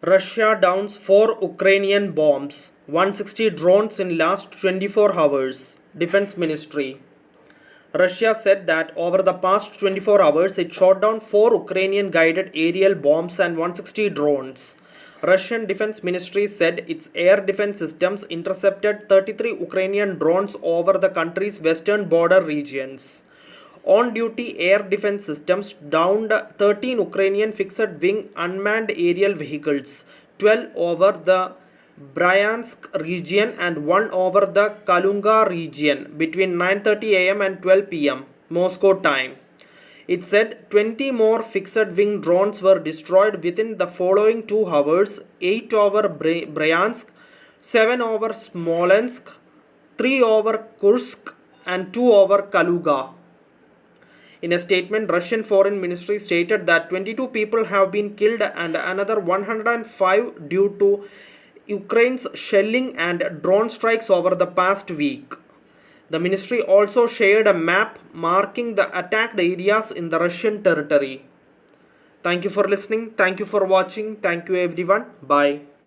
Russia downs 4 Ukrainian bombs, 160 drones in last 24 hours. Defense Ministry. Russia said that over the past 24 hours it shot down 4 Ukrainian guided aerial bombs and 160 drones. Russian Defense Ministry said its air defense systems intercepted 33 Ukrainian drones over the country's western border regions. On-duty air defense systems downed 13 Ukrainian fixed-wing unmanned aerial vehicles, 12 over the Bryansk region and 1 over the Kalunga region between 9:30 am and 12 pm Moscow time. It said 20 more fixed-wing drones were destroyed within the following 2 hours, 8 over Bryansk, 7 over Smolensk, 3 over Kursk and 2 over Kaluga. In a statement, Russian Foreign Ministry stated that 22 people have been killed and another 105 due to Ukraine's shelling and drone strikes over the past week. The ministry also shared a map marking the attacked areas in the Russian territory. Thank you for listening. Thank you for watching. Thank you everyone. Bye.